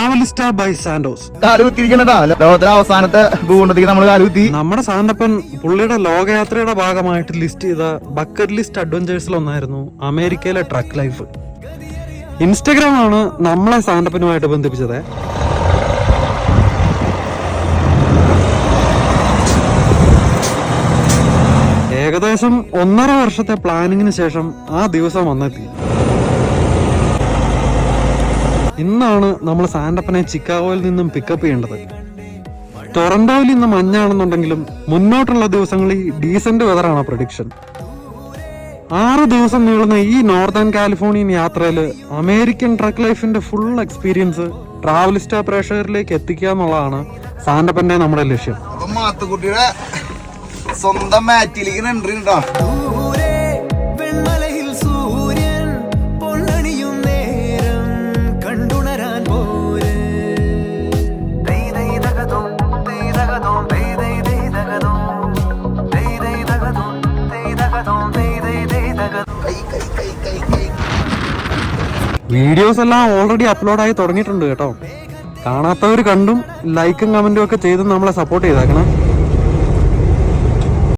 ട്രാവലിസ്റ്റ by Santos. ലോകത്തിലെ അവസാനത്തെ ഭൂഖണ്ഡത്തിൽ നമ്മൾ കാലുകുത്തി. നമ്മുടെ സാന്റപ്പൻ പുള്ളിയുടെ ലോകയാത്രയുടെ ഭാഗമായിട്ട് ലിസ്റ്റ് ചെയ്ത ബക്കറ്റ് ലിസ്റ്റ് അഡ്വഞ്ചേഴ്സിലൊന്നായിരുന്നു അമേരിക്കയിലെ ട്രക്ക് ലൈഫ്. ഇൻസ്റ്റഗ്രാം ആണ് നമ്മളെ സാന്റപ്പനുമായിട്ട് ബന്ധിപ്പിച്ചത്. ഏകദേശം 1.5 വർഷത്തെ പ്ലാനിങ്ങിന് ശേഷം ആ ദിവസം വന്നെത്തി. ഇന്നാണ് നമ്മൾ സാന്റപ്പനെ ചിക്കാഗോയിൽ നിന്നും പിക്കപ്പ് ചെയ്യേണ്ടത്. ടൊറന്റോയിൽ ഇന്ന് മഞ്ഞാണെന്നുണ്ടെങ്കിലും മുന്നോട്ടുള്ള ദിവസങ്ങളിൽ ഡീസന്റ് വെതറാണ് പ്രഡിക്ഷൻ. 6 ദിവസം നീളുന്ന ഈ നോർത്തേൺ കാലിഫോർണിയൻ യാത്രയിൽ അമേരിക്കൻ ട്രക്ക് ലൈഫിന്റെ ഫുൾ എക്സ്പീരിയൻസ് ട്രാവലിസ്റ്റ പ്രേക്ഷകരിലേക്ക് എത്തിക്കുക എന്നുള്ളതാണ് സാന്റപ്പന്റെ നമ്മുടെ ലക്ഷ്യം. മാത്തുക്കുട്ടിയുടെ സ്വന്തം മാറ്റിലേക്ക് എൻട്രി ഉണ്ടോ? വീഡിയോസ് എല്ലാം ഓൾറെഡി അപ്ലോഡായി തുടങ്ങിയിട്ടുണ്ട് കേട്ടോ. കാണാത്തവർ കണ്ടും ലൈക്കും കമന്റും ഒക്കെ ചെയ്ത് നമ്മളെ സപ്പോർട്ട് ചെയ്തേക്കണം.